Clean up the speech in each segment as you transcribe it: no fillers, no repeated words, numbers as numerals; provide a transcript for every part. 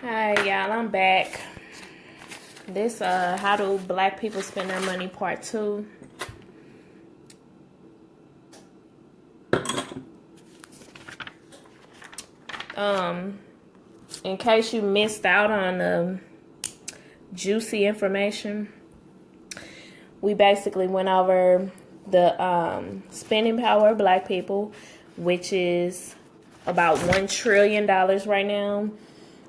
Hi y'all, I'm back. This how do black people spend their money part 2. In case you missed out on the juicy information, we basically went over the spending power of black people, which is about $1 trillion right now.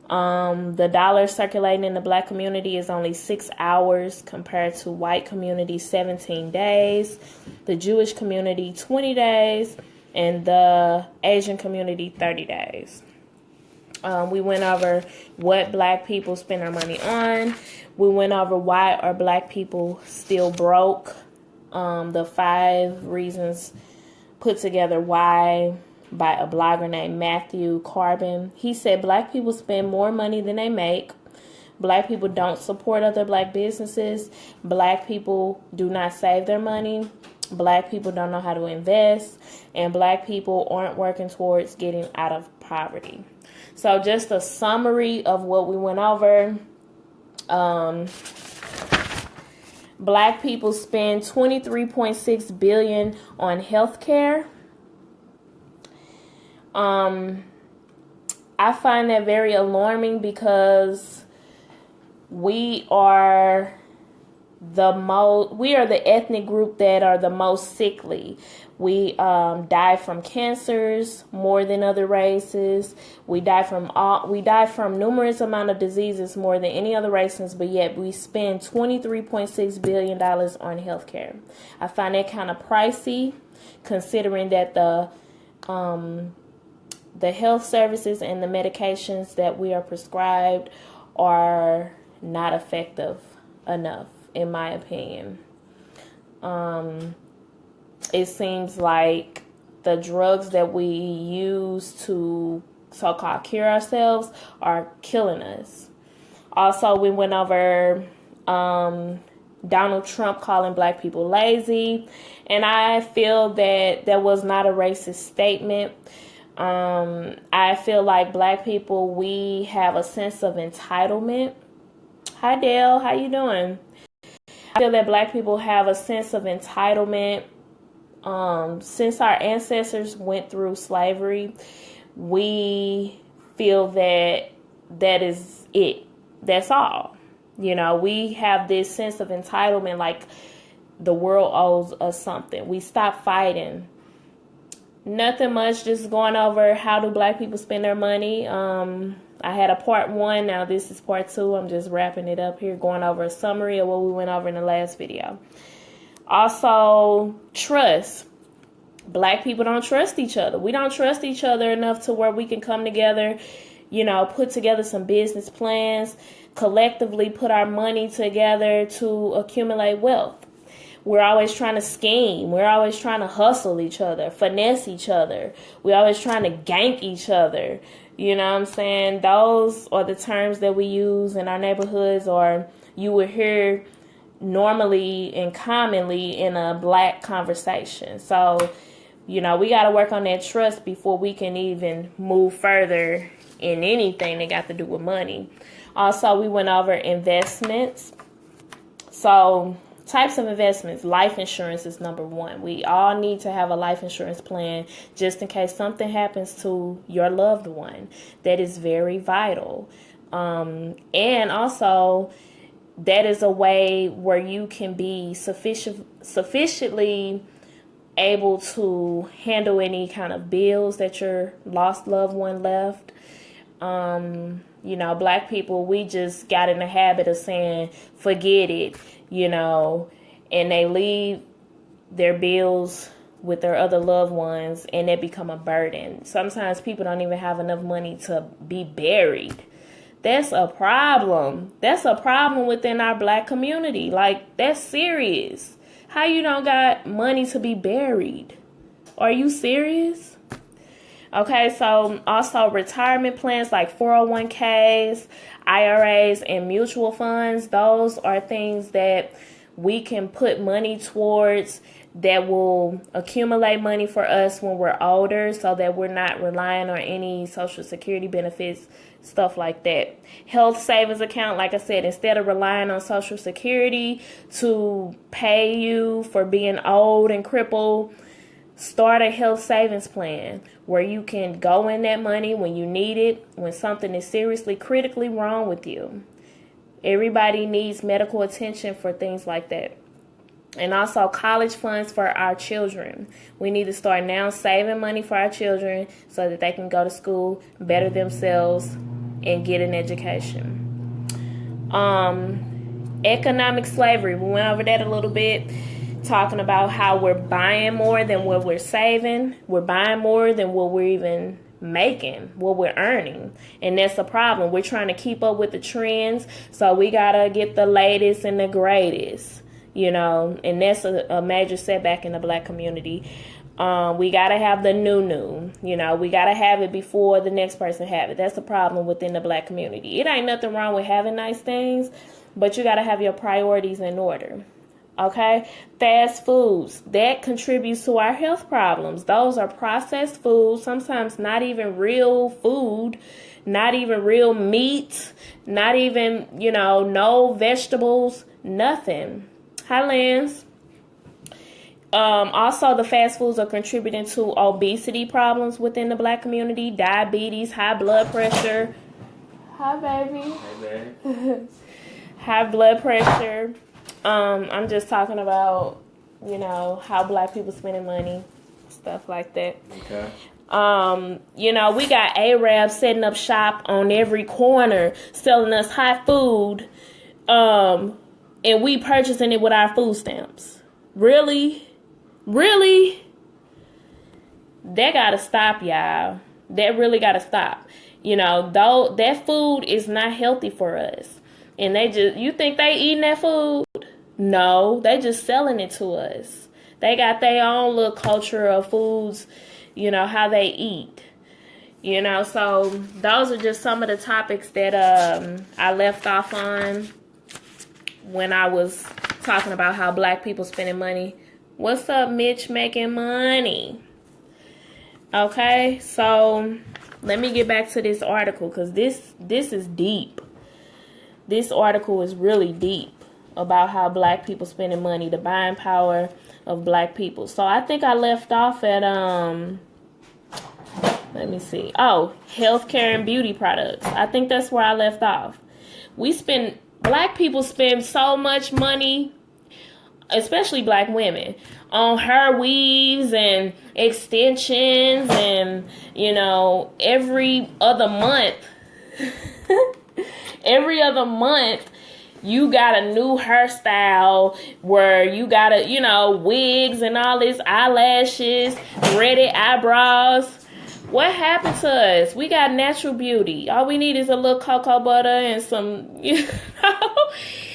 The dollar circulating in the black community is only 6 hours compared to white community 17 days, the Jewish community 20 days, and the Asian community 30 days. We went over what black people spend their money on. We went over why are black people still broke. The 5 reasons put together why by a blogger named Matthew Carbon. He said black people spend more money than they make. Black people don't support other black businesses. Black people do not save their money. Black people don't know how to invest. And black people aren't working towards getting out of poverty. So just a summary of what we went over. Black people spend $23.6 billion on healthcare. I find that very alarming because we are the ethnic group that are the most sickly. We die from cancers more than other races. We die from numerous amount of diseases more than any other races, but yet we spend $23.6 billion on healthcare. I find that kind of pricey, considering that the health services and the medications that we are prescribed are not effective enough, in my opinion. It seems like the drugs that we use to so-called cure ourselves are killing us. Also, we went over Donald Trump calling black people lazy, and I feel that was not a racist statement. I feel like black people, we have a sense of entitlement. Hi Dale, how you doing? I feel that black people have a sense of entitlement. Since our ancestors went through slavery, we feel that is it. That's all. You know, we have this sense of entitlement, like the world owes us something. We stop fighting. Nothing much, just going over how do black people spend their money. I had a part 1, now this is part 2. I'm just wrapping it up here, going over a summary of what we went over in the last video. Also, trust. Black people don't trust each other. We don't trust each other enough to where we can come together, put together some business plans, collectively put our money together to accumulate wealth. We're always trying to scheme. We're always trying to hustle each other, finesse each other. We're always trying to gank each other. You know what I'm saying? Those are the terms that we use in our neighborhoods, or you would hear normally and commonly in a black conversation. So, we got to work on that trust before we can even move further in anything that got to do with money. Also, we went over investments. So, types of investments. Life insurance is number 1. We all need to have a life insurance plan just in case something happens to your loved one. That is very vital. And also, that is a way where you can be sufficiently able to handle any kind of bills that your lost loved one left. Black people, we just got in the habit of saying, forget it, and they leave their bills with their other loved ones, and they become a burden. Sometimes people don't even have enough money to be buried. That's a problem. That's a problem within our black community. Like, that's serious. How you don't got money to be buried? Are you serious? Okay, so also retirement plans like 401ks, IRAs, and mutual funds. Those are things that we can put money towards that will accumulate money for us when we're older, so that we're not relying on any Social Security benefits, stuff like that. Health savings account, like I said, instead of relying on Social Security to pay you for being old and crippled, start a health savings plan where you can go in that money when you need it, when something is seriously, critically wrong with you. Everybody needs medical attention for things like that. And also college funds for our children. We need to start now saving money for our children so that they can go to school, better themselves, and get an education. Economic slavery. We went over that a little bit, talking about how we're buying more than what we're saving. We're buying more than what we're even making, what we're earning. And that's the problem. We're trying to keep up with the trends, so we gotta get the latest and the greatest. And that's a major setback in the Black community. We got to have the new, we got to have it before the next person have it. That's the problem within the Black community. It ain't nothing wrong with having nice things, but you got to have your priorities in order. Okay? Fast foods, that contributes to our health problems. Those are processed foods, sometimes not even real food, not even real meat, not even, no vegetables, nothing. Hi, Lance. Also, the fast foods are contributing to obesity problems within the Black community, diabetes, high blood pressure. Hi, baby. Hey, baby. High blood pressure. I'm just talking about, how Black people spending money, stuff like that. Okay. We got Arabs setting up shop on every corner, selling us hot food. And we purchasing it with our food stamps. Really? Really? That gotta stop, y'all. That really gotta stop. Though that food is not healthy for us. And you think they eating that food? No, they just selling it to us. They got their own little culture of foods, how they eat. So those are just some of the topics that I left off on when I was talking about how Black people spending money. What's up, Mitch, making money? Okay, so let me get back to this article, because this is deep. This article is really deep about how Black people spending money, the buying power of Black people. So I think I left off at let me see. Oh, healthcare and beauty products. I think that's where I left off. Black people spend so much money, especially Black women, on hair weaves and extensions and, every other month. Every other month, you got a new hairstyle where you got wigs and all this, eyelashes, threaded eyebrows. What happened to us? We got natural beauty. All we need is a little cocoa butter and some,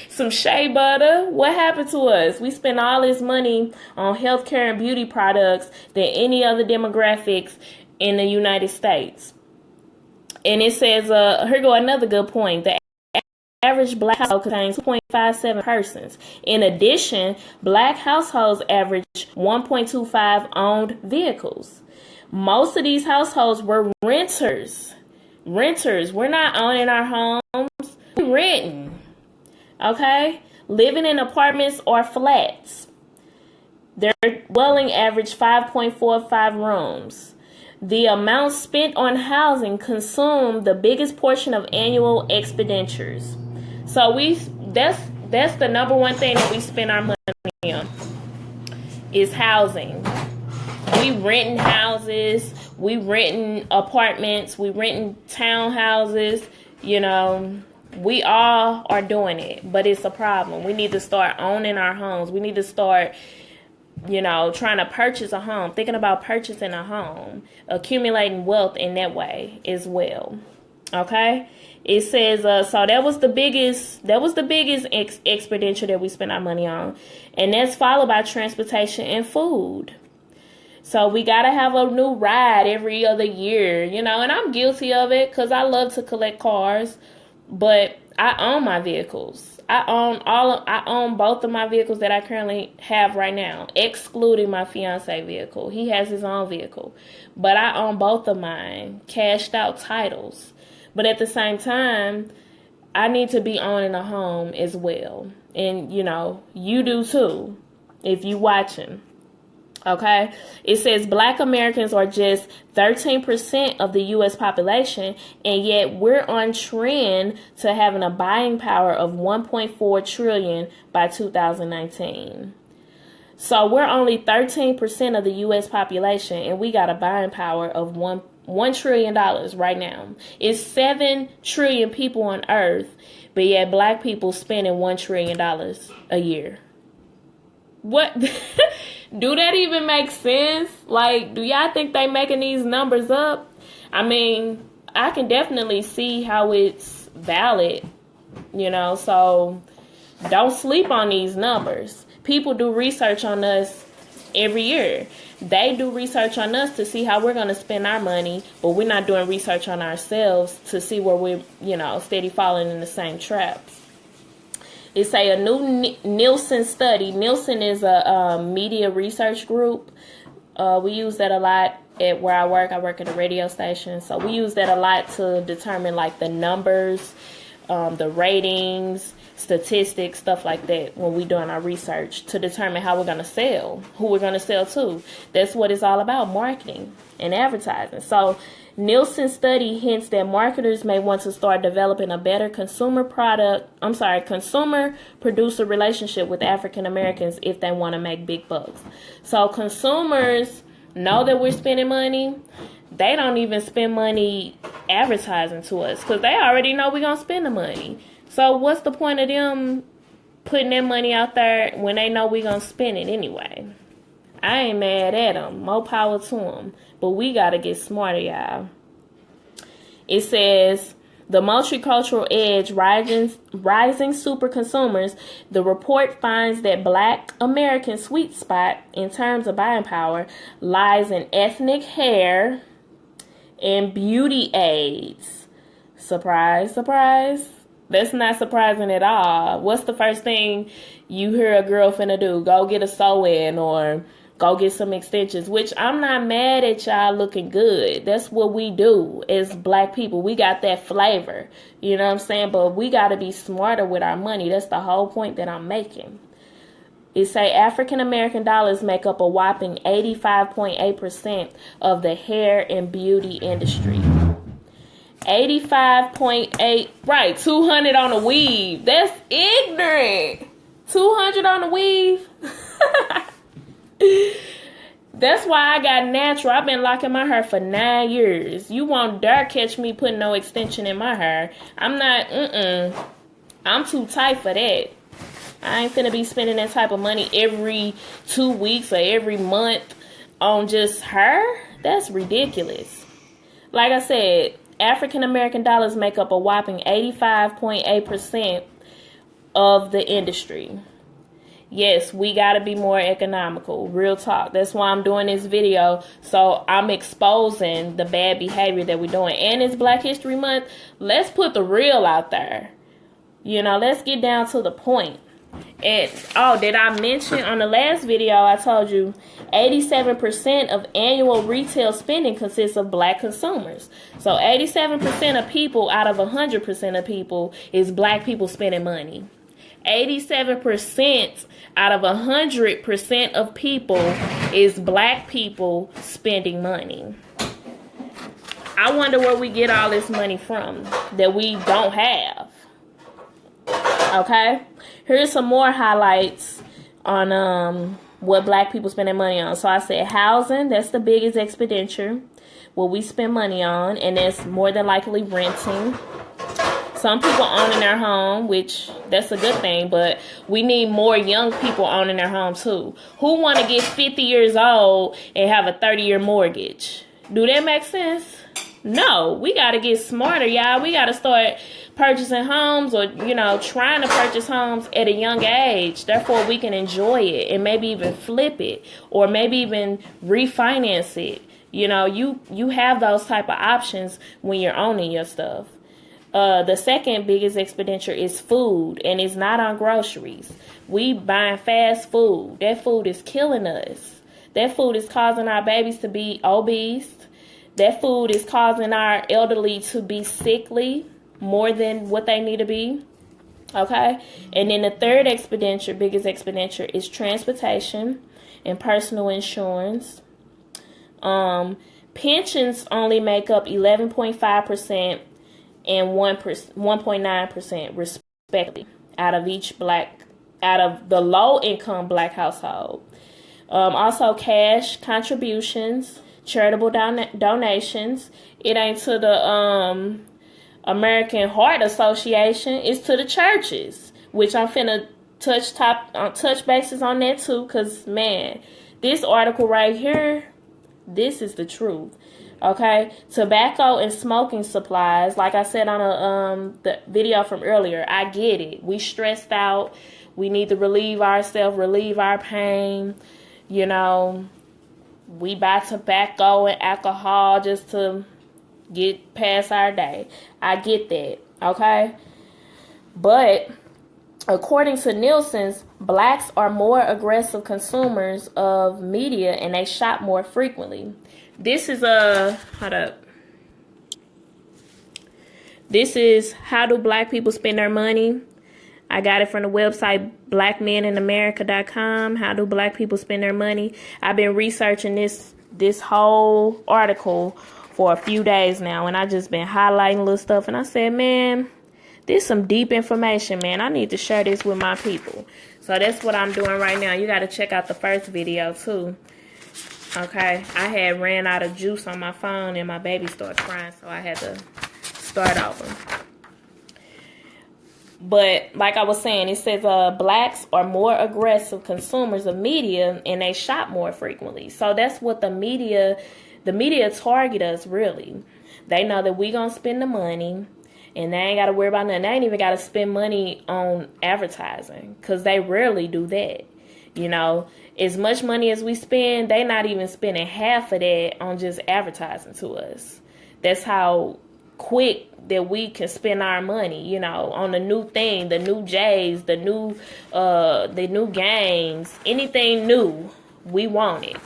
some shea butter. What happened to us? We spend all this money on healthcare and beauty products than any other demographics in the United States. And it says, here go another good point. The average Black household contains 2.57 persons. In addition, Black households average 1.25 owned vehicles. Most of these households were renters. We're not owning our homes. We're renting. Okay? Living in apartments or flats. Their dwelling average 5.45 rooms. The amount spent on housing consumed the biggest portion of annual expenditures. So that's the number one thing that we spend our money on is housing. We renting houses, we renting apartments, we renting townhouses, we all are doing it, but it's a problem. We need to start owning our homes. We need to start, trying to purchase a home, thinking about purchasing a home, accumulating wealth in that way as well. Okay? It says, so that was the biggest expenditure that we spent our money on. And that's followed by transportation and food. So we got to have a new ride every other year, and I'm guilty of it because I love to collect cars, but I own my vehicles. I own both of my vehicles that I currently have right now, excluding my fiance vehicle. He has his own vehicle. But I own both of mine, cashed out titles. But at the same time, I need to be owning a home as well. And, you do too, if you watching. Okay? It says Black Americans are just 13% of the U.S. population, and yet we're on trend to having a buying power of $1.4 trillion by 2019. So we're only 13% of the U.S. population, and we got a buying power of $1 trillion right now. It's 7 trillion people on Earth, but yet Black people spending $1 trillion a year. What? Do that even make sense? Like, do y'all think they making these numbers up? I mean, I can definitely see how it's valid, so don't sleep on these numbers. People do research on us every year. They do research on us to see how we're going to spend our money, but we're not doing research on ourselves to see where we're, steady falling in the same traps. It say a new Nielsen study. Nielsen is a media research group. We use that a lot at where I work. I work at a radio station, so we use that a lot to determine like the numbers, the ratings, statistics, stuff like that when we're doing our research to determine how we're going to sell, who we're going to sell to. That's what it's all about, marketing and advertising. So Nielsen study hints that marketers may want to start developing a better consumer producer relationship with African Americans if they want to make big bucks. So consumers know that we're spending money. They don't even spend money advertising to us because they already know we're going to spend the money. So what's the point of them putting their money out there when they know we're going to spend it anyway? I ain't mad at them. More power to them. But we got to get smarter, y'all. It says, the multicultural edge, rising super consumers, the report finds that Black American sweet spot in terms of buying power lies in ethnic hair and beauty aids. Surprise, surprise. That's not surprising at all. What's the first thing you hear a girl finna do? Go get a sew-in or go get some extensions, which I'm not mad at y'all looking good. That's what we do as Black people. We got that flavor. You know what I'm saying? But we got to be smarter with our money. That's the whole point that I'm making. It say African American dollars make up a whopping 85.8% of the hair and beauty industry. 85.8, right, 200 on a weave. That's ignorant. 200 on a weave. That's why I got natural. I've been locking my hair for 9 years. You won't dare catch me putting no extension in my hair. I'm too tight for that. I ain't finna be spending that type of money every 2 weeks or every month on just hair. That's ridiculous. Like I said, African American dollars make up a whopping 85.8% of the industry. Yes, we got to be more economical. Real talk. That's why I'm doing this video. So I'm exposing the bad behavior that we're doing. And it's Black History Month. Let's put the real out there. Let's get down to the point. And, did I mention on the last video, I told you 87% of annual retail spending consists of Black consumers. So 87% of people out of 100% of people is Black people spending money. 87% out of 100% of people is Black people spending money. I wonder where we get all this money from that we don't have. Okay, here's some more highlights on what Black people spending money on. So I said housing, that's the biggest expenditure, what we spend money on, and that's more than likely renting. Some people owning their home, which that's a good thing, but we need more young people owning their home too. Who want to get 50 years old and have a 30-year mortgage? Do that make sense? No, we got to get smarter, y'all. We got to start purchasing homes or, trying to purchase homes at a young age. Therefore, we can enjoy it and maybe even flip it or maybe even refinance it. You have those type of options when you're owning your stuff. The second biggest expenditure is food, and it's not on groceries. We buying fast food. That food is killing us. That food is causing our babies to be obese. That food is causing our elderly to be sickly more than what they need to be. Okay? And then the third biggest expenditure is transportation and personal insurance. Pensions only make up 11.5% and 1.9% respectively out of the low income black household. Also cash contributions, charitable donations. It ain't to the American Heart Association, it's to the churches, which I'm finna touch bases on that too, because man, this article right here, this is the truth. Okay, tobacco and smoking supplies. Like I said on the video from earlier, I get it. We stressed out. We need to relieve ourselves, relieve our pain. You know, we buy tobacco and alcohol just to get past our day. I get that. Okay, but according to Nielsen's, blacks are more aggressive consumers of media and they shop more frequently. This is This is how do black people spend their money. I got it from the website blackmeninamerica.com. How do black people spend their money? I've been researching this whole article for a few days now, and I just been highlighting little stuff, and I said, man, this is some deep information, man. I need to share this with my people. So that's what I'm doing right now. You got to check out the first video too. Okay, I had ran out of juice on my phone and my baby started crying, so I had to start over. But like I was saying, it says blacks are more aggressive consumers of media and they shop more frequently. So that's what the media target us, really. They know that we gonna spend the money and they ain't got to worry about nothing. They ain't even got to spend money on advertising because they rarely do that. You know, as much money as we spend, they not even spending half of that on just advertising to us. That's how quick that we can spend our money, you know, on the new thing, the new J's, the new games, anything new, we want it.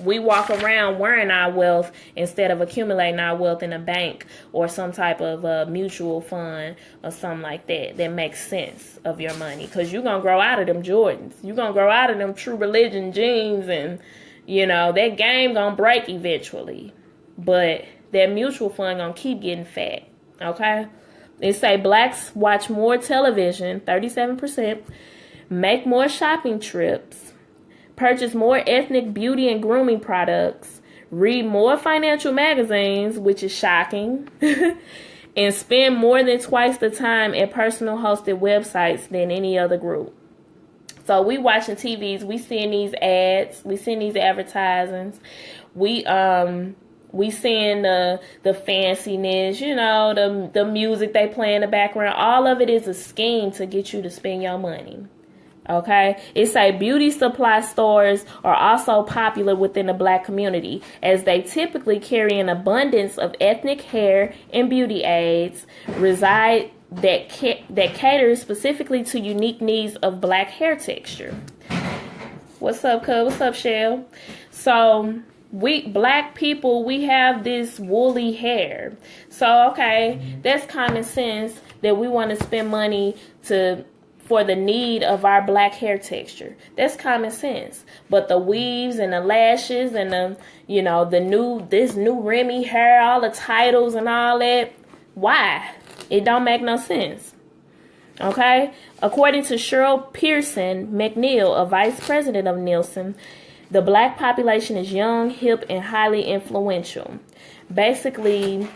We walk around wearing our wealth instead of accumulating our wealth in a bank or some type of mutual fund or something like that makes sense of your money. Because you're going to grow out of them Jordans. You're going to grow out of them True Religion jeans, and, you know, that game going to break eventually. But that mutual fund going to keep getting fat. Okay? They say blacks watch more television, 37%, make more shopping trips, purchase more ethnic beauty and grooming products, read more financial magazines, which is shocking, and spend more than twice the time at personal hosted websites than any other group. So we watching TVs, we seeing these ads, we seeing these advertisements, we seeing the fanciness, you know, the music they play in the background. All of it is a scheme to get you to spend your money. Okay, it say beauty supply stores are also popular within the black community as they typically carry an abundance of ethnic hair and beauty aids that caters specifically to unique needs of black hair texture. What's up, cuz? What's up, Shell? So we black people, we have this woolly hair. So okay, that's common sense that we want to spend money for the need of our black hair texture. That's common sense. But the weaves and the lashes and this new Remy hair, all the titles and all that, why? It don't make no sense. Okay? According to Cheryl Pearson McNeil, a vice president of Nielsen, the black population is young, hip, and highly influential. Basically,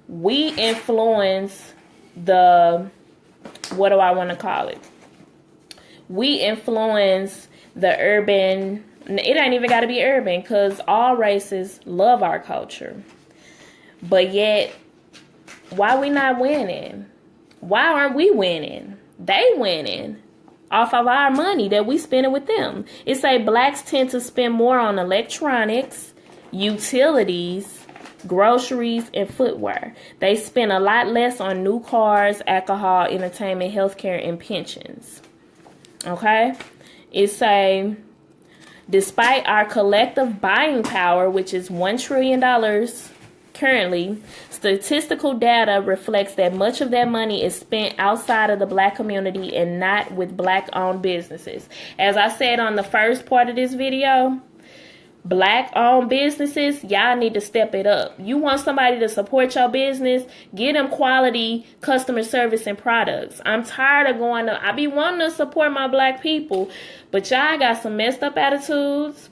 we influence what do I want to call it? We influence the urban, it ain't even got to be urban because all races love our culture. But yet, why we not winning? Why aren't we winning? They winning off of our money that we spending with them. It say blacks tend to spend more on electronics, utilities, groceries, and footwear. They spend a lot less on new cars, alcohol, entertainment, healthcare, and pensions. Okay? It say, despite our collective buying power, which is $1 trillion currently, statistical data reflects that much of that money is spent outside of the Black community and not with Black-owned businesses. As I said on the first part of this video, Black-owned businesses, y'all need to step it up. You want somebody to support your business, get them quality customer service and products. I'm tired of I be wanting to support my Black people, but y'all got some messed up attitudes,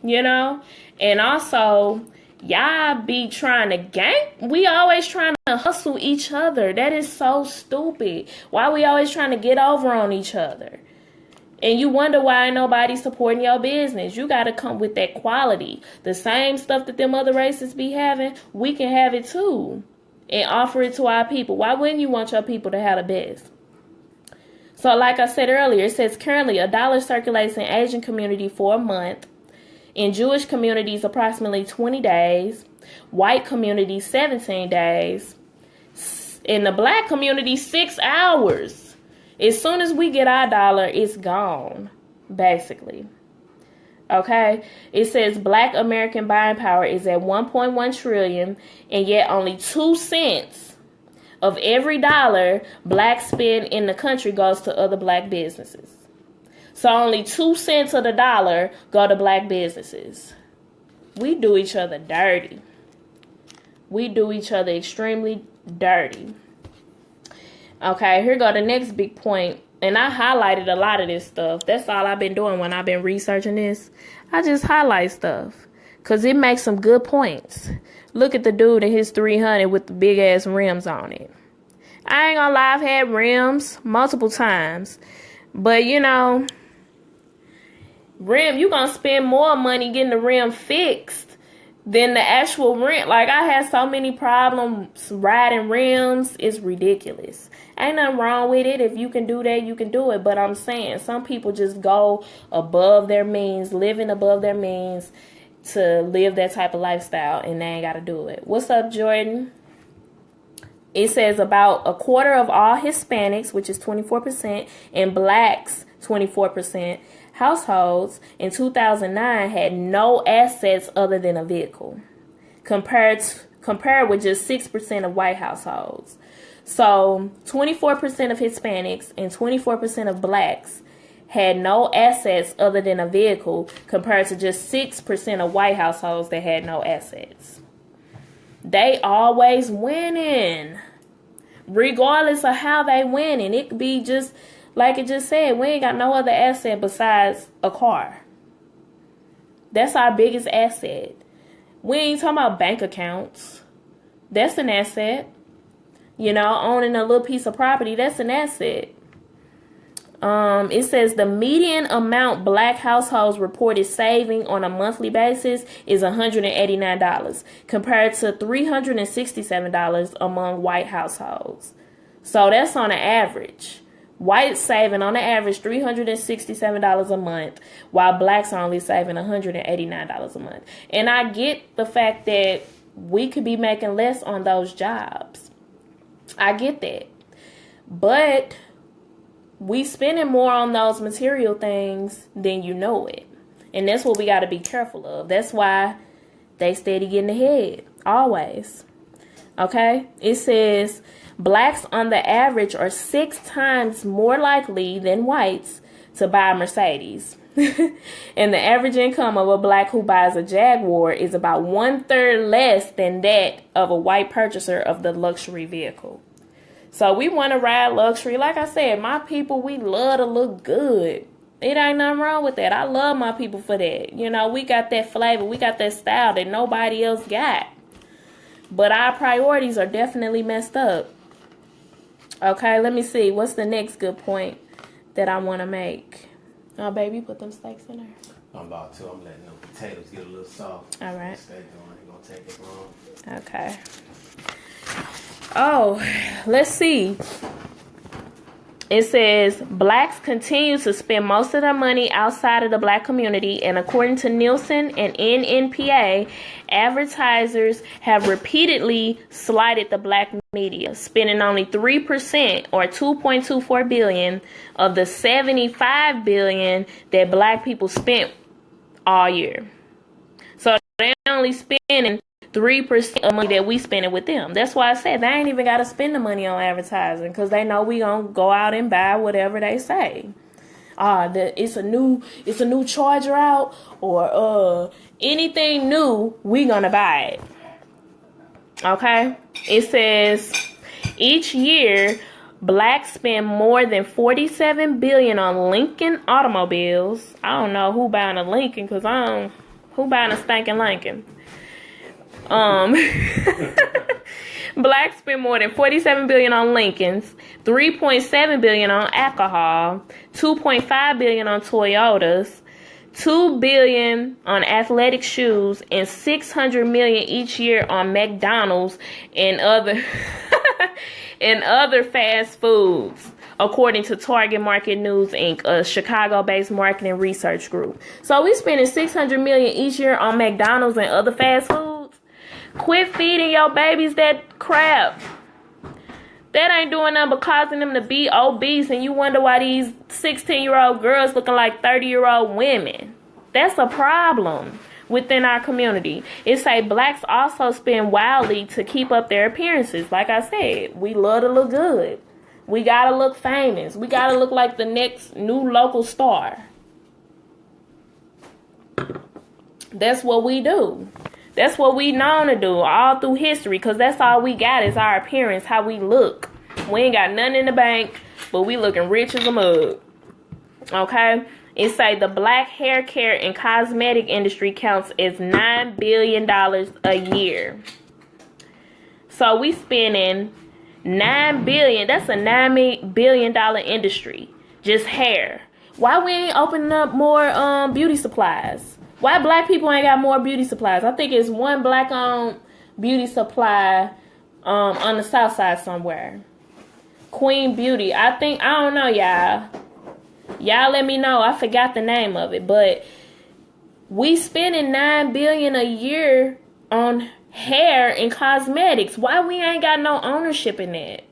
you know? And also, y'all be trying to we always trying to hustle each other. That is so stupid. Why we always trying to get over on each other? And you wonder why ain't nobody supporting your business. You got to come with that quality. The same stuff that them other races be having, we can have it too. And offer it to our people. Why wouldn't you want your people to have the best? So like I said earlier, it says currently $1 circulates in Asian community for a month. In Jewish communities, approximately 20 days. White community, 17 days. In the Black community, 6 hours. As soon as we get our dollar, it's gone, basically. Okay? It says Black American buying power is at 1.1 trillion, and yet only 2 cents of every dollar Blacks spend in the country goes to other Black businesses. So only 2 cents of the dollar go to Black businesses. We do each other dirty. We do each other extremely dirty. Okay, here go the next big point. And I highlighted a lot of this stuff. That's all I've been doing when I've been researching this. I just highlight stuff. Because it makes some good points. Look at the dude in his 300 with the big ass rims on it. I ain't gonna lie, I've had rims multiple times. But you know, you gonna spend more money getting the rim fixed than the actual rent. Like, I had so many problems riding rims. It's ridiculous. Ain't nothing wrong with it. If you can do that, you can do it. But I'm saying, some people just go above their means, living above their means to live that type of lifestyle, and they ain't got to do it. What's up, Jordan? It says about a quarter of all Hispanics, which is 24%, and Blacks, 24%, households in 2009 had no assets other than a vehicle, compared with just 6% of white households. So 24% of Hispanics and 24% of Blacks had no assets other than a vehicle, compared to just 6% of white households that had no assets. They always winning, regardless of how they winning. It could be just like it just said, we ain't got no other asset besides a car. That's our biggest asset. We ain't talking about bank accounts. That's an asset. You know, owning a little piece of property, that's an asset. It says the median amount Black households reported saving on a monthly basis is $189, compared to $367 among white households. So that's on an average. Whites saving on the average $367 a month, while Blacks are only saving $189 a month. And I get the fact that we could be making less on those jobs. I get that. But we spending more on those material things than you know it. And that's what we got to be careful of. That's why they steady getting ahead. Always. Okay? It says Blacks on the average are 6 times more likely than whites to buy a Mercedes. And the average income of a Black who buys a Jaguar is about 1/3 less than that of a white purchaser of the luxury vehicle. So we want to ride luxury. Like I said, my people, we love to look good. It ain't nothing wrong with that. I love my people for that. You know, we got that flavor. We got that style that nobody else got. But our priorities are definitely messed up. Okay, let me see. What's the next good point that I want to make? Oh, baby, put them steaks in there. I'm about to. I'm letting them potatoes get a little soft. All right. Steak on. Ain't gonna take it long. Okay. Oh, let's see. It says blacks continue to spend most of their money outside of the black community, and according to Nielsen and NNPA, advertisers have repeatedly slighted the black media, spending only 3% or $2.24 billion of the $75 billion that black people spent all year. So they're only spending 3% of money that we spending with them. That's why I said they ain't even got to spend the money on advertising, because they know we gonna go out and buy whatever they say. It's a new charger out, or anything new, we gonna buy it. Okay? It says each year blacks spend more than $47 billion on Lincoln automobiles. I don't know who buying a Lincoln, because who buying a stinking Lincoln? Blacks spend more than $47 billion on Lincolns, $3.7 billion on alcohol, $2.5 billion on Toyotas, $2 billion on athletic shoes, and $600 million each year on McDonald's and other and other fast foods, according to Target Market News Inc., a Chicago-based marketing research group. So we spending $600 million each year on McDonald's and other fast foods. Quit feeding your babies that crap. That ain't doing nothing but causing them to be obese, and you wonder why these 16-year-old girls looking like 30-year-old women. That's a problem within our community. It say blacks also spend wildly to keep up their appearances. Like I said, we love to look good. We gotta look famous. We gotta look like the next new local star. That's what we do. That's what we known to do all through history, because that's all we got is our appearance, how we look. We ain't got nothing in the bank, but we looking rich as a mug. Okay? It say the black hair care and cosmetic industry counts as $9 billion a year. So we spending $9 billion. That's a $9 billion industry. Just hair. Why we ain't opening up more beauty supplies? Why black people ain't got more beauty supplies? I think it's one black-owned beauty supply on the south side somewhere. Queen Beauty. I don't know, y'all. Y'all let me know. I forgot the name of it. But we spending $9 billion a year on hair and cosmetics. Why we ain't got no ownership in that?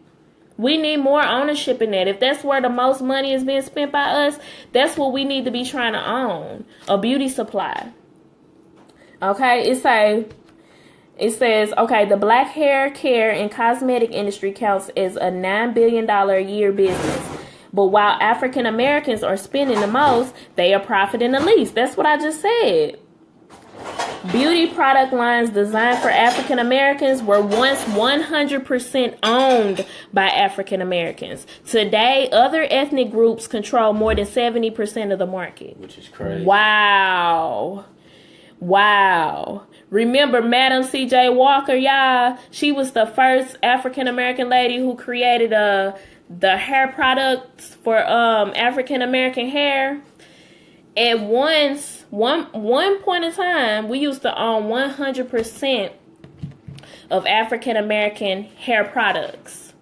We need more ownership in that. If that's where the most money is being spent by us, that's what we need to be trying to own. A beauty supply. Okay, it says, okay, the black hair care and cosmetic industry counts as a $9 billion a year business. But while African Americans are spending the most, they are profiting the least. That's what I just said. Beauty product lines designed for African Americans were once 100% owned by African Americans. Today, other ethnic groups control more than 70% of the market. Which is crazy. Wow. Remember Madam C.J. Walker, y'all? She was the first African American lady who created the hair products for African American hair. At one point in time, we used to own 100% of African American hair products.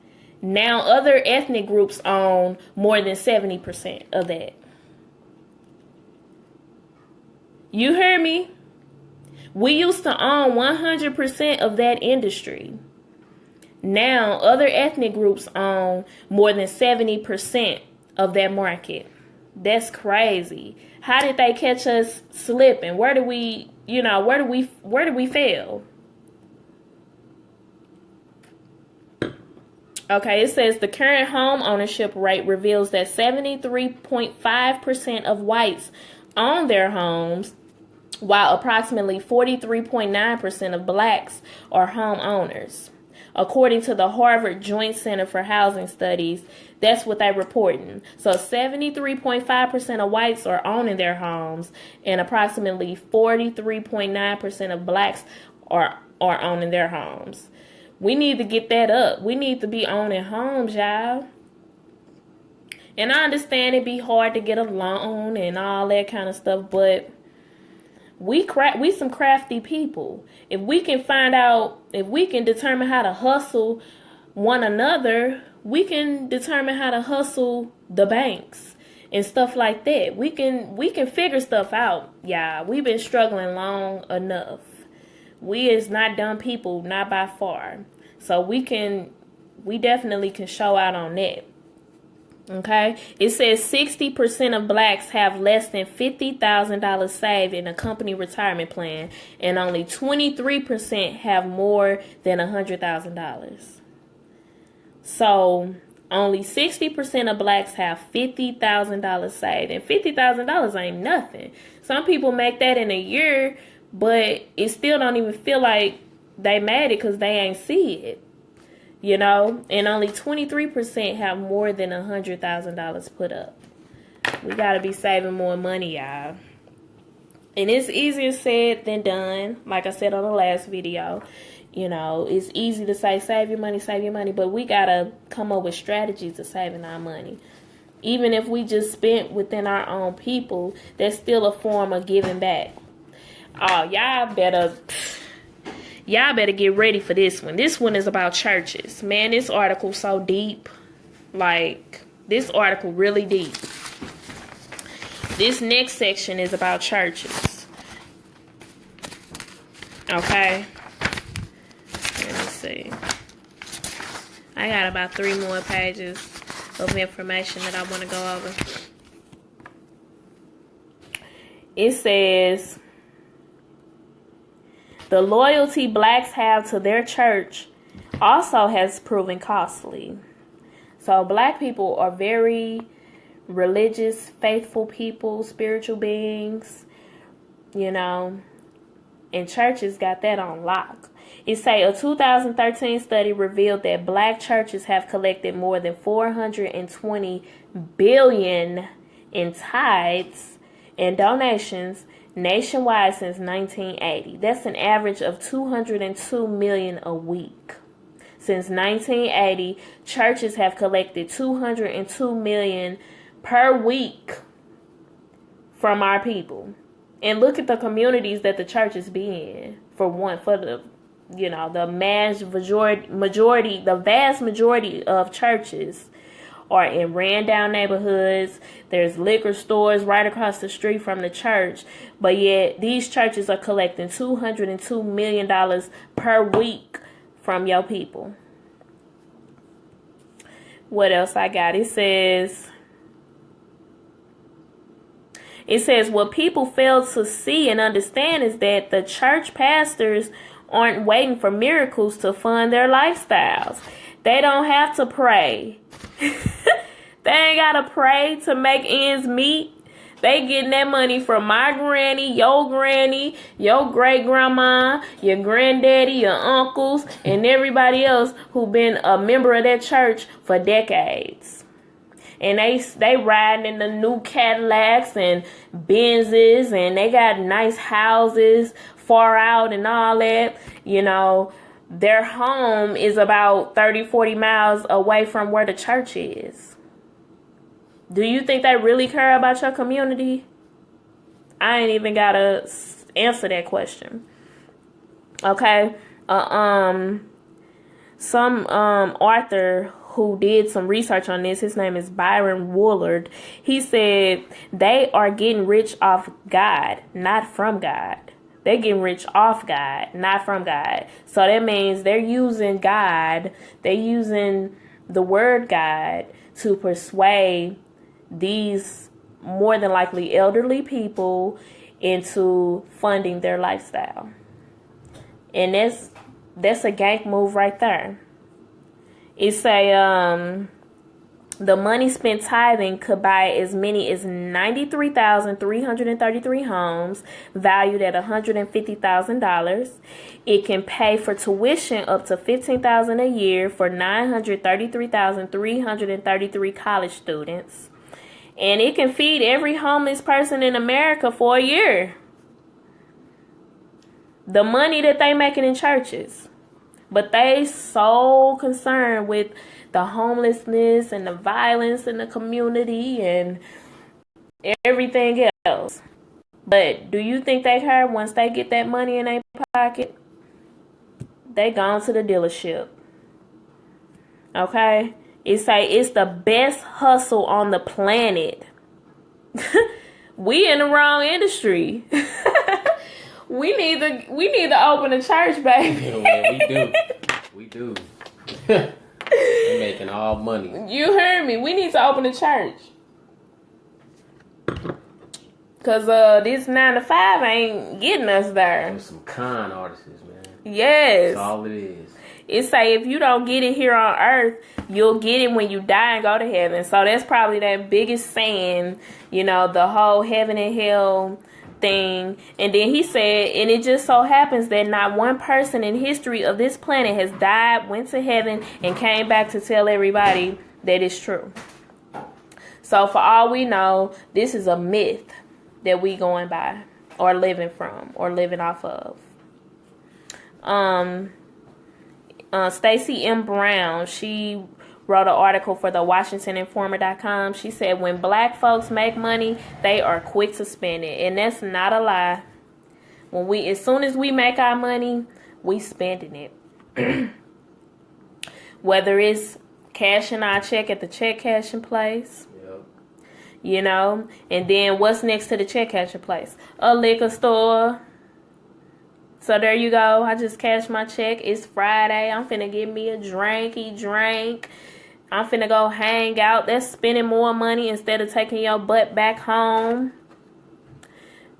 Now other ethnic groups own more than 70% of that. You hear me? We used to own 100% of that industry. Now other ethnic groups own more than 70% of that market. That's crazy. How did they catch us slipping? Where do we fail? Okay, it says the current home ownership rate reveals that 73.5% of whites own their homes, while approximately 43.9% of blacks are homeowners. According to the Harvard Joint Center for Housing Studies, that's what they're reporting. So 73.5% of whites are owning their homes, and approximately 43.9% of blacks are owning their homes. We need to get that up. We need to be owning homes, y'all. And I understand it be hard to get a loan and all that kind of stuff, but we some crafty people. If we can determine how to hustle one another, we can determine how to hustle the banks and stuff like that. We can figure stuff out, y'all. We've been struggling long enough. We is not dumb people, not by far. So we definitely can show out on that. Okay, it says 60% of blacks have less than $50,000 saved in a company retirement plan, and only 23% have more than $100,000. So only 60% of blacks have $50,000 saved, and $50,000 ain't nothing. Some people make that in a year, but it still don't even feel like they made it because they ain't see it. You know, and only 23% have more than $100,000 put up. We got to be saving more money, y'all. And it's easier said than done. Like I said on the last video, you know, it's easy to say, save your money, but we got to come up with strategies of saving our money. Even if we just spent within our own people, that's still a form of giving back. Oh, y'all better get ready for this one. This one is about churches. Man, this article so deep. Like, this article really deep. This next section is about churches. Okay. Let me see. I got about 3 more pages of information that I want to go over. It says, the loyalty blacks have to their church also has proven costly. So black people are very religious, faithful people, spiritual beings, you know, and churches got that on lock. It say a 2013 study revealed that black churches have collected more than $420 billion in tithes and donations nationwide since 1980. That's an average of $202 million a week. Since 1980, churches have collected $202 million per week from our people. And look at the communities that the churches be in. For the vast majority of churches are in ran down neighborhoods. There's liquor stores right across the street from the church, but yet these churches are collecting $202 million per week from your people. What else I got? It says what people fail to see and understand is that the church pastors aren't waiting for miracles to fund their lifestyles. They don't have to pray. They ain't gotta pray to make ends meet. They getting that money from my granny, your great grandma, your granddaddy, your uncles, and everybody else who been a member of that church for decades. And they riding in the new Cadillacs and Benzes, and they got nice houses far out and all that. You know, their home is about 30, 40 miles away from where the church is. Do you think they really care about your community? I ain't even gotta answer that question. Okay. Some author who did some research on this, his name is Byron Woolard. He said they are getting rich off God, not from God. They're getting rich off God, not from God. So that means they're using God, they're using the word God to persuade these more than likely elderly people into funding their lifestyle. And that's a gank move right there. It say the money spent tithing could buy as many as 93,333 homes valued at $150,000. It can pay for tuition up to $15,000 a year for 933,333 college students. And it can feed every homeless person in America for a year. The money that they making in churches. But they so concerned with the homelessness and the violence in the community and everything else. But do you think they care once they get that money in their pocket? They gone to the dealership. Okay? It say it's the best hustle on the planet. We in the wrong industry. we need to open a church, baby. Yeah, we do. They making all money. You heard me. We need to open a church. Cause this 9 to 5 ain't getting us there. There's some con artists, man. Yes. That's all it is. It say if you don't get it here on earth, you'll get it when you die and go to heaven. So that's probably that biggest saying, you know, the whole heaven and hell thing. And then he said, and it just so happens that not one person in history of this planet has died, went to heaven, and came back to tell everybody that it's true. So for all we know, this is a myth that we going by or living from or living off of. Stacey M. Brown, she wrote an article for the WashingtonInformer.com. She said, when black folks make money, they are quick to spend it. And that's not a lie. As soon as we make our money, we spending it. Whether it's cashing our check at the check cashing place. Yep. You know, and then what's next to the check cashing place? A liquor store. So there you go. I just cashed my check. It's Friday. I'm finna get me a drink. I'm finna go hang out. That's spending more money instead of taking your butt back home.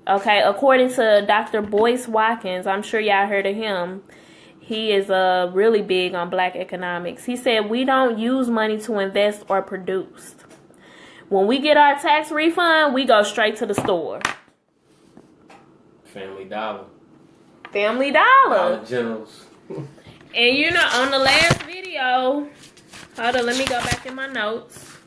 Okay, according to Dr. Boyce Watkins, I'm sure y'all heard of him. He is really big on black economics. He said, we don't use money to invest or produce. When we get our tax refund, we go straight to the store. Family Dollar. Dollar Generals. And you know, on the last video, hold on, let me go back in my notes.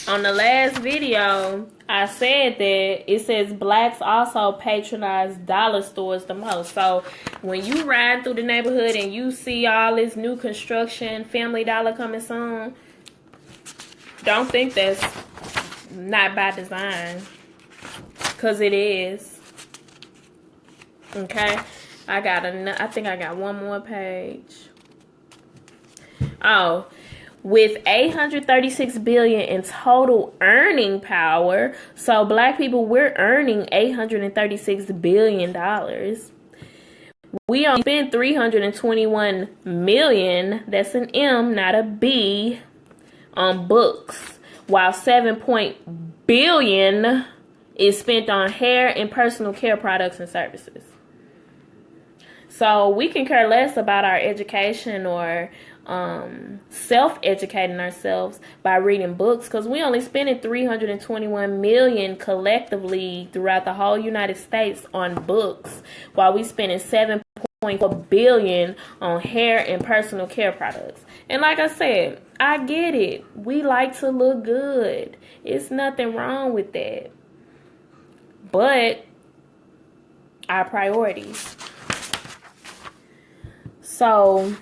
On the last video, I said that it says blacks also patronize dollar stores the most. So when you ride through the neighborhood and you see all this new construction, Family Dollar coming soon, don't think that's not by design, because it is. Okay, I think I got one more page. Oh, with $836 billion in total earning power, so black people, we're earning $836 billion. We only spent $321 million, that's an M, not a B, on books, while $7 billion is spent on hair and personal care products and services. So we can care less about our education or self-educating ourselves by reading books, because we only spending $321 million collectively throughout the whole United States on books, while we spending $7.4 billion on hair and personal care products. And like I said, I get it. We like to look good. It's nothing wrong with that. But our priorities. So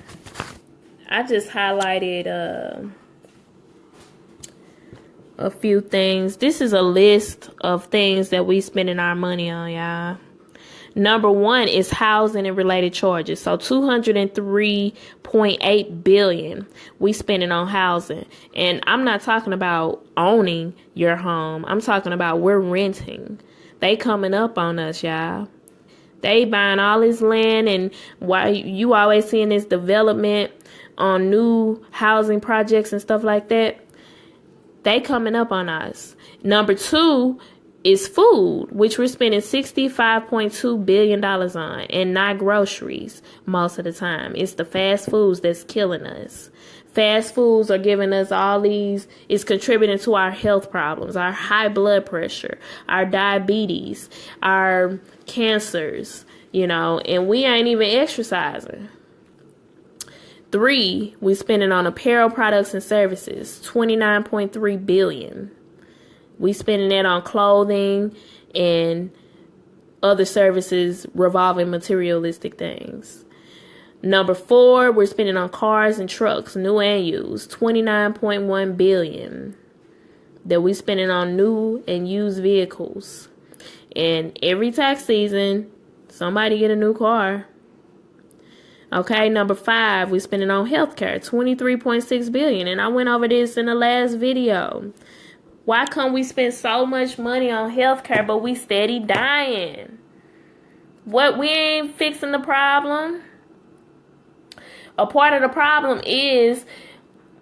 I just highlighted a few things. This is a list of things that we spending our money on, y'all. Number one is housing and related charges. So $203.8 billion we spending on housing. And I'm not talking about owning your home. I'm talking about we're renting. They coming up on us, y'all. They buying all this land, and why you always seeing this development on new housing projects and stuff like that. They coming up on us. Number two is food, which we're spending $65.2 billion on, and not groceries most of the time. It's the fast foods that's killing us. Fast foods are giving us all these, it's contributing to our health problems, our high blood pressure, our diabetes, our cancers, you know, and we ain't even exercising. 3, we spending on apparel products and services, $29.3 billion. We spending that on clothing and other services revolving materialistic things. Number 4, we're spending on cars and trucks, new and used, $29.1 billion that we spending on new and used vehicles. And every tax season, somebody get a new car. Okay, number 5, we're spending on healthcare, $23.6 billion. And I went over this in the last video. Why come we spend so much money on healthcare, but we steady dying? What, we ain't fixing the problem? A part of the problem is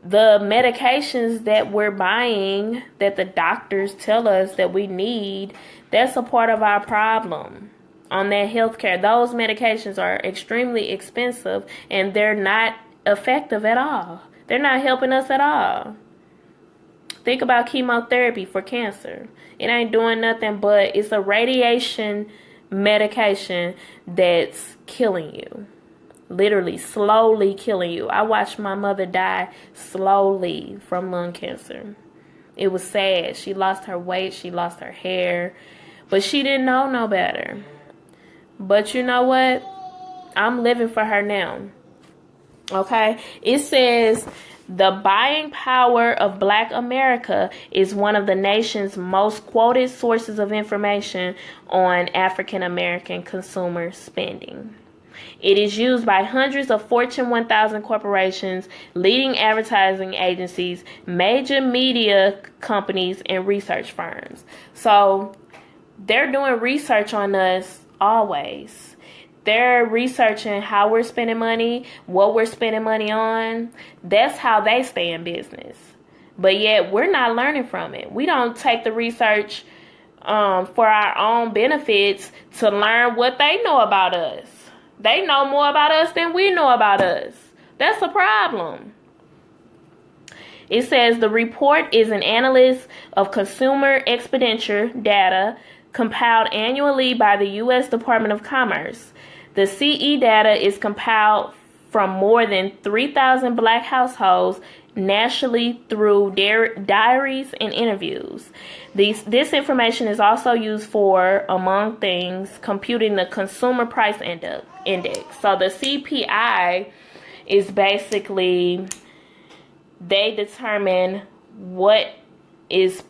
the medications that we're buying that the doctors tell us that we need. That's a part of our problem on that healthcare. Those medications are extremely expensive and they're not effective at all. They're not helping us at all. Think about chemotherapy for cancer. It ain't doing nothing, but it's a radiation medication that's killing you. Literally, slowly killing you. I watched my mother die slowly from lung cancer. It was sad. She lost her weight. She lost her hair. But she didn't know no better. But you know what? I'm living for her now. Okay? It says, the buying power of Black America is one of the nation's most quoted sources of information on African American consumer spending. It is used by hundreds of Fortune 1000 corporations, leading advertising agencies, major media companies, and research firms. So they're doing research on us always. They're researching how we're spending money, what we're spending money on. That's how they stay in business. But yet we're not learning from it. We don't take the research for our own benefits to learn what they know about us. They know more about us than we know about us. That's a problem. It says the report is an analysis of consumer expenditure data compiled annually by the U.S. Department of Commerce. The CE data is compiled from more than 3,000 Black households nationally through diaries and interviews. This information is also used for, among things, computing the consumer price index. So the CPI is basically, they determine what is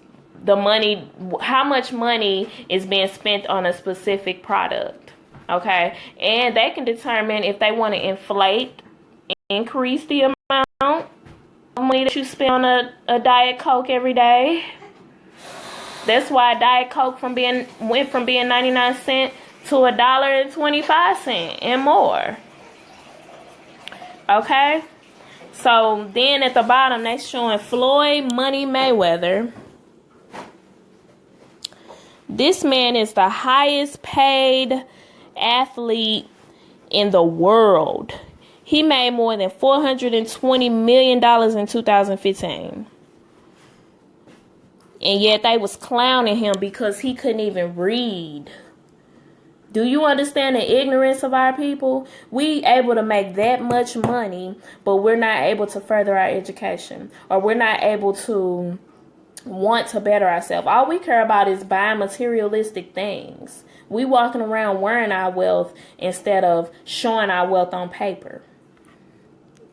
the money, how much money is being spent on a specific product. Okay, and they can determine if they want to increase the amount of money that you spend on a Diet Coke every day. That's why Diet Coke went from being 99 cents to $1.25 and more. Okay, so then at the bottom they're showing Floyd Money Mayweather. This man is the highest paid athlete in the world. He made more than $420 million in 2015. And yet they was clowning him because he couldn't even read. Do you understand the ignorance of our people? We able to make that much money, but we're not able to further our education, or we're not able to want to better ourselves. All we care about is buying materialistic things. We walking around wearing our wealth instead of showing our wealth on paper.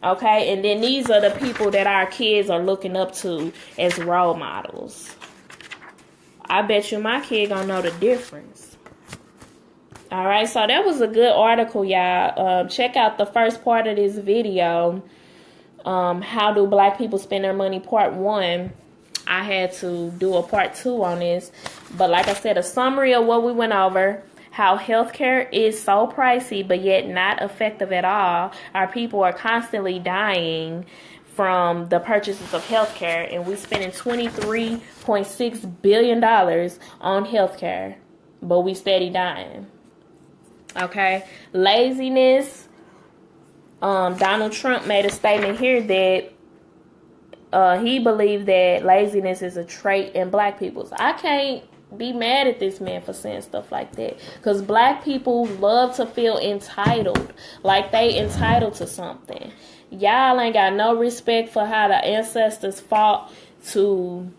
Okay, and then these are the people that our kids are looking up to as role models. I bet you my kid gonna know the difference. All right, so that was a good article, y'all. Check out the first part of this video. How do Black people spend their money? Part 1. I had to do a part 2 on this. But like I said, a summary of what we went over. How healthcare is so pricey, but yet not effective at all. Our people are constantly dying from the purchases of healthcare. And we're spending $23.6 billion on healthcare. But we steady dying. Okay. Laziness. Donald Trump made a statement here that he believed that laziness is a trait in Black people. So I can't be mad at this man for saying stuff like that, because Black people love to feel entitled, like they entitled to something. Y'all ain't got no respect for how the ancestors fought to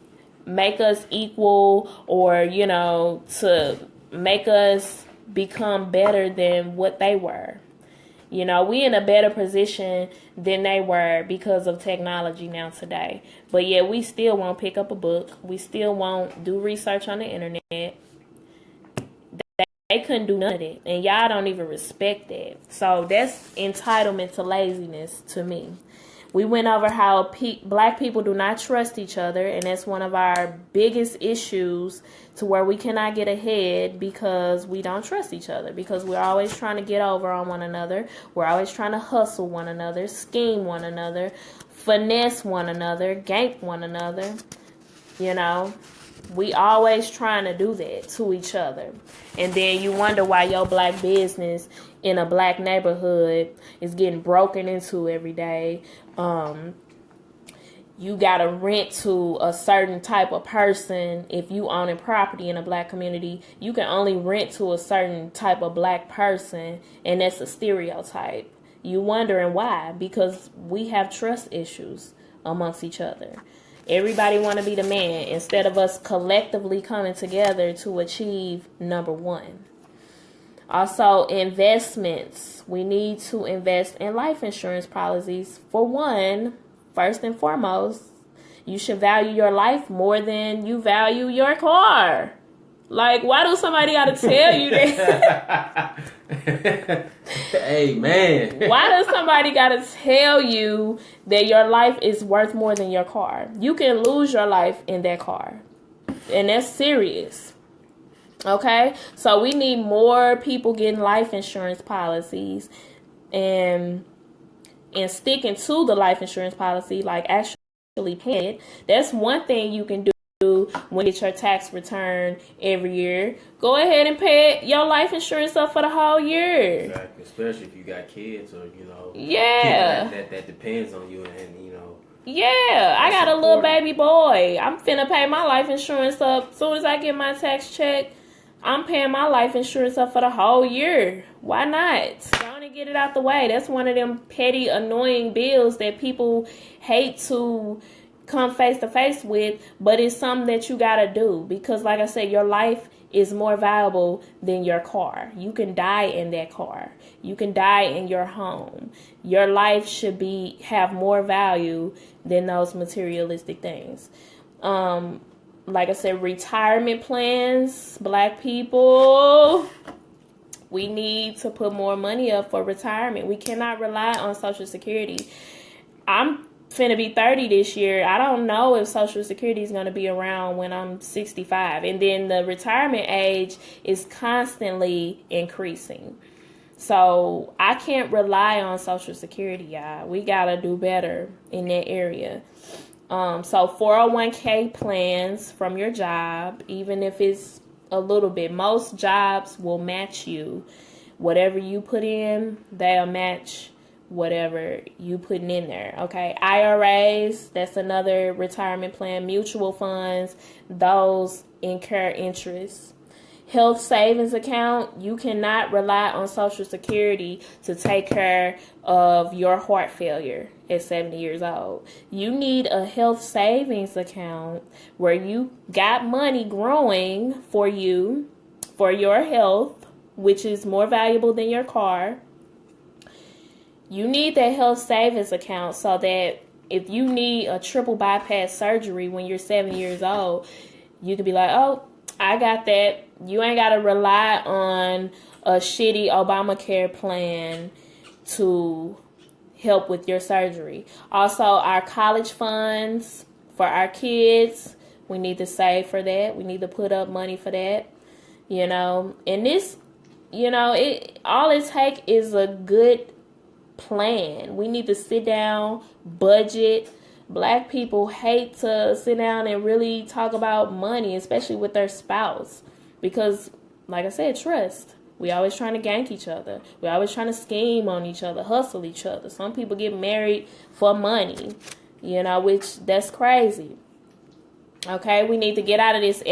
make us equal, or to make us become better than what they were. We in a better position than they were because of technology now today. But yeah, we still won't pick up a book. We still won't do research on the internet. couldn't do none of it. And y'all don't even respect that. So that's entitlement to laziness to me. We went over how black people do not trust each other, and that's one of our biggest issues, to where we cannot get ahead because we don't trust each other, because we're always trying to get over on one another. We're always trying to hustle one another, scheme one another, finesse one another, gank one another. You know, we always trying to do that to each other. And then you wonder why your black business in a black neighborhood is getting broken into every day. You gotta rent to a certain type of person. If you own a property in a black community, you can only rent to a certain type of black person, and that's a stereotype. You wondering why? Because we have trust issues amongst each other. Everybody want to be the man instead of us collectively coming together to achieve number one. Also, investments. We need to invest in life insurance policies. For one, first and foremost, you should value your life more than you value your car. Like, why do somebody got to tell you that? Hey, man. Why does somebody got to tell you that your life is worth more than your car? You can lose your life in that car. And that's serious. Okay? So we need more people getting life insurance policies and sticking to the life insurance policy, like actually paying it. That's one thing you can do when you get your tax return every year. Go ahead and pay your life insurance up for the whole year. Exactly, especially if you got kids or, you know, yeah, that depends on you, and, you know. Yeah, I got a little baby boy. I'm finna pay my life insurance up. As soon as I get my tax check, I'm paying my life insurance up for the whole year. Why not? Trying to get it out the way. That's one of them petty, annoying bills that people hate to come face to face with, but it's something that you gotta do, because like I said, your life is more valuable than your car. You can die in that car. You can die in your home. Your life should have more value than those materialistic things. Like I said, retirement plans, black people, we need to put more money up for retirement. We cannot rely on Social Security. I'm finna be 30 this year. I don't know if Social Security is going to be around when I'm 65. And then the retirement age is constantly increasing. So I can't rely on Social Security, y'all. We got to do better in that area. So 401k plans from your job, even if it's a little bit. Most jobs will match you. Whatever you put in, they'll match whatever you putting in there. Okay, IRAs, that's another retirement plan. Mutual funds, those incur interest. Health savings account, you cannot rely on Social Security to take care of your heart failure at 70 years old. You need a health savings account where you got money growing for you, for your health, which is more valuable than your car. You need that health savings account so that if you need a triple bypass surgery when you're 7 years old, you can be like, oh, I got that. You ain't got to rely on a shitty Obamacare plan to help with your surgery. Also, our college funds for our kids, we need to save for that. We need to put up money for that. You know, and this, you know, all it takes is a good plan. We need to sit down, budget. Black people hate to sit down and really talk about money, especially with their spouse, because like I said, trust. We always trying to gank each other. We always trying to scheme on each other, hustle each other. Some people get married for money, you know, which that's crazy. Okay, we need to get out of this